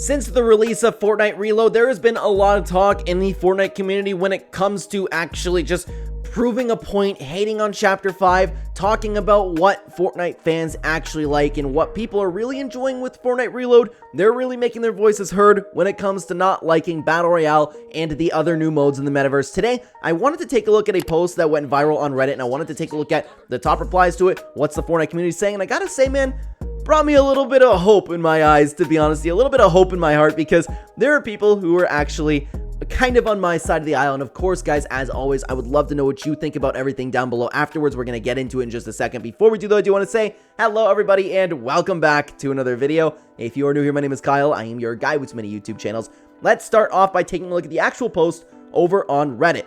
Since the release of Fortnite Reload, there has been a lot of talk in the Fortnite community when it comes to actually just proving a point, hating on Chapter 5, talking about what Fortnite fans actually like and what people are really enjoying with Fortnite Reload. They're really making their voices heard when it comes to not liking Battle Royale and the other new modes in the Metaverse. Today, I wanted to take a look at a post that went viral on Reddit, and I wanted to take a look at the top replies to it, what's the Fortnite community saying, and I gotta say, man, brought me a little bit of hope in my eyes, to be honest, a little bit of hope in my heart, because there are people who are actually kind of on my side of the aisle. And of course, guys, as always, I would love to know what you think about everything down below. Afterwards, we're going to get into it in just a second. Before we do, though, I do want to say hello, everybody, and welcome back to another video. If you are new here, my name is Kyle. I am your guy with many YouTube channels. Let's start off by taking a look at the actual post over on Reddit.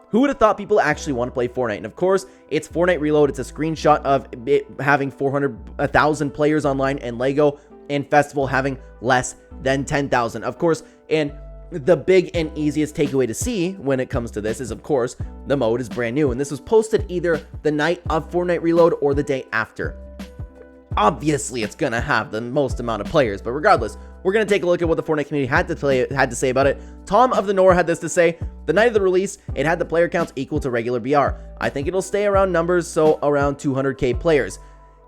Who would have thought people actually want to play Fortnite? And of course, it's Fortnite Reload. It's a screenshot of it having 1,000 players online, and Lego and Festival having less than 10,000. Of course, and the big and easiest takeaway to see when it comes to this is, of course, the mode is brand new. And this was posted either the night of Fortnite Reload or the day after. Obviously, it's going to have the most amount of players, but regardless, we're going to take a look at what the Fortnite community had to say about it. Tom of the Nor had this to say: the night of the release, it had the player counts equal to regular BR. I think it'll stay around numbers, so around 200k players.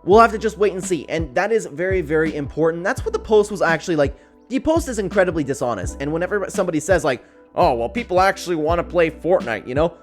We'll have to just wait and see, and that is very, very important. That's what the post was actually like. The post is incredibly dishonest, and whenever somebody says like, oh, well, people actually want to play Fortnite, you know,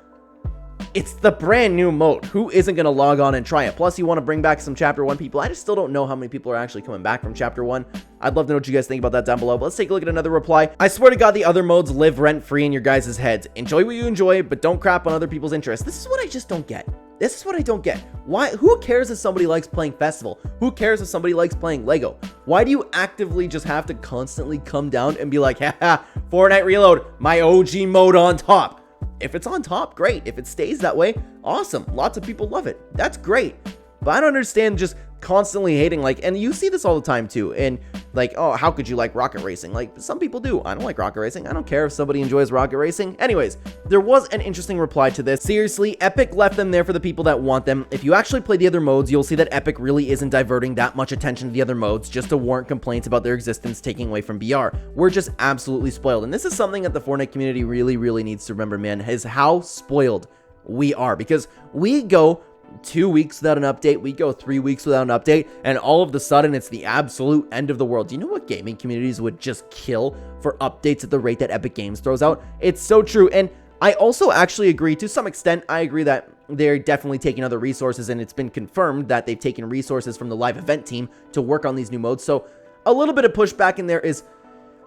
it's the brand new mode. Who isn't going to log on and try it? Plus, you want to bring back some Chapter 1 people. I just still don't know how many people are actually coming back from Chapter 1. I'd love to know what you guys think about that down below. But let's take a look at another reply. I swear to God, the other modes live rent-free in your guys' heads. Enjoy what you enjoy, but don't crap on other people's interests. This is what I just don't get. This is what I don't get. Why? Who cares if somebody likes playing Festival? Who cares if somebody likes playing Lego? Why do you actively just have to constantly come down and be like, haha, Fortnite Reload, my OG mode on top? If it's on top, great. If it stays that way, awesome. Lots of people love it. That's great. But I don't understand just constantly hating, like, and you see this all the time too. And like, oh, how could you like rocket racing? Like, some people do. I don't like rocket racing. I don't care if somebody enjoys rocket racing. Anyways, there was an interesting reply to this. Seriously, Epic left them there for the people that want them. If you actually play the other modes, you'll see that Epic really isn't diverting that much attention to the other modes just to warrant complaints about their existence taking away from BR. We're just absolutely spoiled. And this is something that the Fortnite community really needs to remember, man, is how spoiled we are, because we go 2 weeks without an update, we go 3 weeks without an update, and all of a sudden it's the absolute end of the world. Do you know what gaming communities would just kill for updates at the rate that Epic Games throws out? It's so true. And I also actually agree, to some extent, I agree that they're definitely taking other resources, and it's been confirmed that they've taken resources from the live event team to work on these new modes. So a little bit of pushback in there is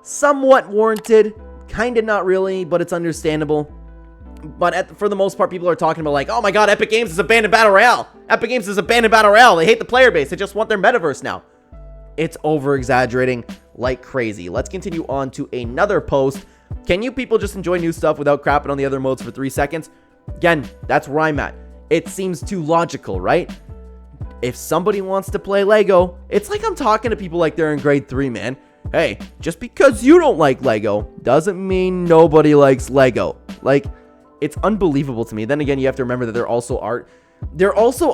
somewhat warranted, kind of not really, but it's understandable. But for the most part, people are talking about like, oh my god, Epic Games has abandoned Battle Royale. Epic Games has abandoned Battle Royale. They hate the player base. They just want their Metaverse now. It's over-exaggerating like crazy. Let's continue on to another post. Can you people just enjoy new stuff without crapping on the other modes for 3 seconds? Again, that's where I'm at. It seems too logical, right? If somebody wants to play Lego, it's like I'm talking to people like they're in grade 3, man. Hey, just because you don't like Lego doesn't mean nobody likes Lego. Like, it's unbelievable to me. Then again, you have to remember that there also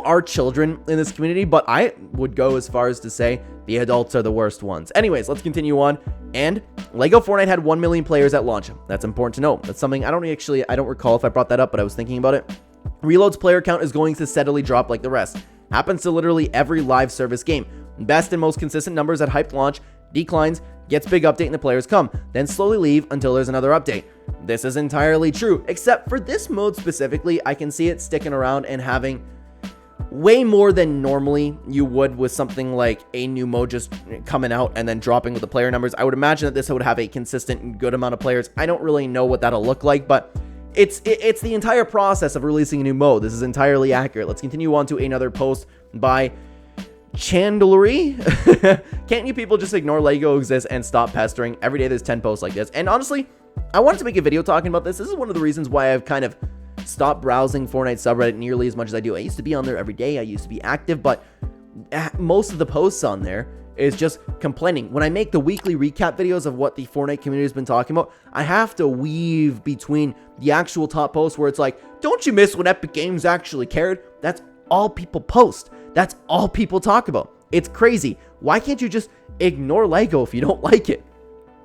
are children in this community, but I would go as far as to say the adults are the worst ones. Anyways, let's continue on. And Lego Fortnite had 1 million players at launch. That's important to know. That's something I don't recall if I brought that up, but I was thinking about it. Reload's player count is going to steadily drop like the rest. Happens to literally every live service game. Best and most consistent numbers at hyped launch, declines, gets big update and the players come, then slowly leave until there's another update. This is entirely true, except for this mode specifically. I can see it sticking around and having way more than normally you would with something like a new mode just coming out and then dropping with the player numbers. I would imagine that this would have a consistent and good amount of players. I don't really know what that'll look like, but it's the entire process of releasing a new mode. This is entirely accurate. Let's continue on to another post by Chandlery. Can't you people just ignore Lego exists and stop pestering? Every day there's 10 posts like this. And honestly, I wanted to make a video talking about this. This is one of the reasons why I've kind of stopped browsing Fortnite subreddit nearly as much as I do. I used to be on there every day. I used to be active, but most of the posts on there is just complaining. When I make the weekly recap videos of what the Fortnite community has been talking about, I have to weave between the actual top posts where it's like, don't you miss when Epic Games actually cared? That's all people post. That's all people talk about. It's crazy. Why can't you just ignore Lego if you don't like it?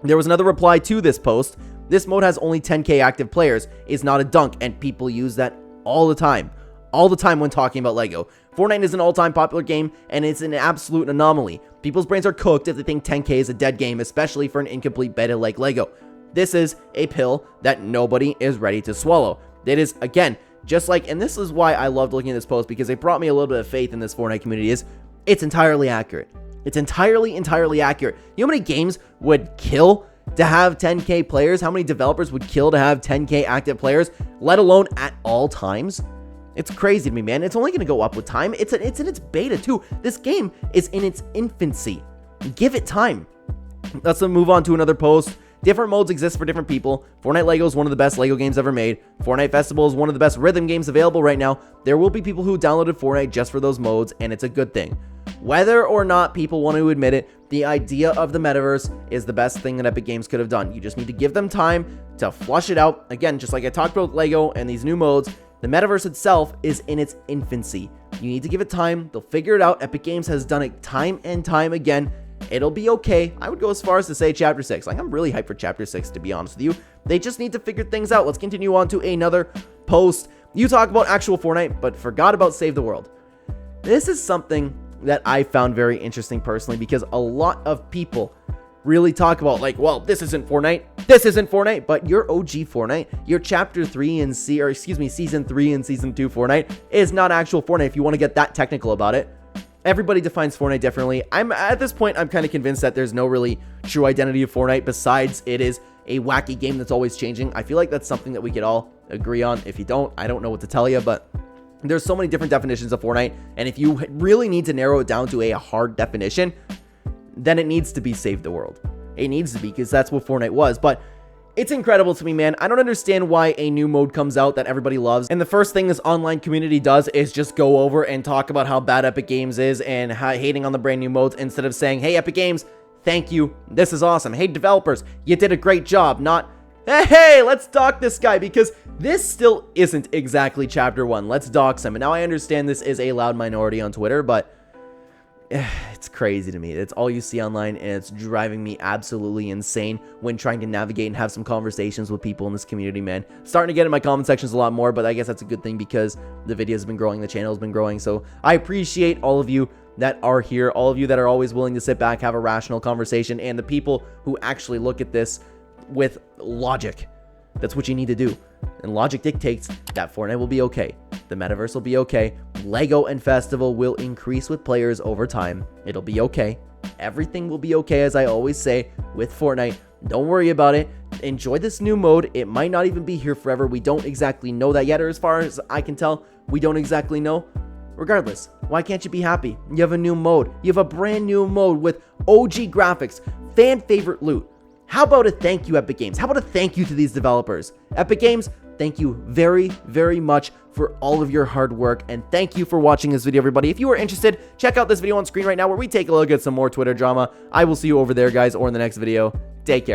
There was another reply to this post. This mode has only 10k active players, is not a dunk, and people use that all the time. All the time when talking about LEGO. Fortnite is an all-time popular game, and it's an absolute anomaly. People's brains are cooked if they think 10k is a dead game, especially for an incomplete beta like LEGO. This is a pill that nobody is ready to swallow. It is, again, just like, and this is why I loved looking at this post, because it brought me a little bit of faith in this Fortnite community, is it's entirely accurate. It's entirely accurate. You know how many games would kill to have 10k players? How many developers would kill to have 10k active players, let alone at all times? It's crazy to me, man. It's only going to go up with time. It's in its beta, too. This game is in its infancy. Give it time. Let's move on to another post. Different modes exist for different people. Fortnite LEGO is one of the best LEGO games ever made. Fortnite Festival is one of the best rhythm games available right now. There will be people who downloaded Fortnite just for those modes, and it's a good thing. Whether or not people want to admit it, the idea of the Metaverse is the best thing that Epic Games could have done. You just need to give them time to flush it out. Again, just like I talked about LEGO and these new modes, the Metaverse itself is in its infancy. You need to give it time. They'll figure it out. Epic Games has done it time and time again. It'll be okay. I would go as far as to say Chapter 6. Like, I'm really hyped for Chapter 6, to be honest with you. They just need to figure things out. Let's continue on to another post. You talk about actual Fortnite, but forgot about Save the World. This is something that I found very interesting personally, because a lot of people really talk about, like, well, this isn't Fortnite, but your OG Fortnite, your Chapter 3 and Season 3 and Season 2 Fortnite is not actual Fortnite, if you want to get that technical about it. Everybody defines Fortnite differently. At this point, I'm kind of convinced that there's no really true identity of Fortnite besides it is a wacky game that's always changing. I feel like that's something that we could all agree on. If you don't, I don't know what to tell you, but there's so many different definitions of Fortnite, and if you really need to narrow it down to a hard definition, then it needs to be Save the World. It needs to be, because that's what Fortnite was. But it's incredible to me, man. I don't understand why a new mode comes out that everybody loves, and the first thing this online community does is just go over and talk about how bad Epic Games is and hating on the brand new modes, instead of saying, hey, Epic Games, thank you, this is awesome. Hey, developers, you did a great job. Not, hey, let's dock this guy, because this still isn't exactly Chapter 1. Let's dox him. And now I understand this is a loud minority on Twitter, but it's crazy to me. It's all you see online, and it's driving me absolutely insane when trying to navigate and have some conversations with people in this community, man. Starting to get in my comment sections a lot more, but I guess that's a good thing, because the video has been growing, the channel has been growing. So I appreciate all of you that are here, all of you that are always willing to sit back, have a rational conversation, and the people who actually look at this with logic. That's what you need to do. And logic dictates that Fortnite will be okay. The Metaverse will be okay. LEGO and Festival will increase with players over time. It'll be okay. Everything will be okay, as I always say, with Fortnite. Don't worry about it. Enjoy this new mode. It might not even be here forever. We don't exactly know that yet, or as far as I can tell, we don't exactly know. Regardless, why can't you be happy? You have a new mode. You have a brand new mode with OG graphics, fan favorite loot. How about a thank you, Epic Games? How about a thank you to these developers? Epic Games, thank you very, very much for all of your hard work, and thank you for watching this video, everybody. If you are interested, check out this video on screen right now where we take a look at some more Twitter drama. I will see you over there, guys, or in the next video. Take care.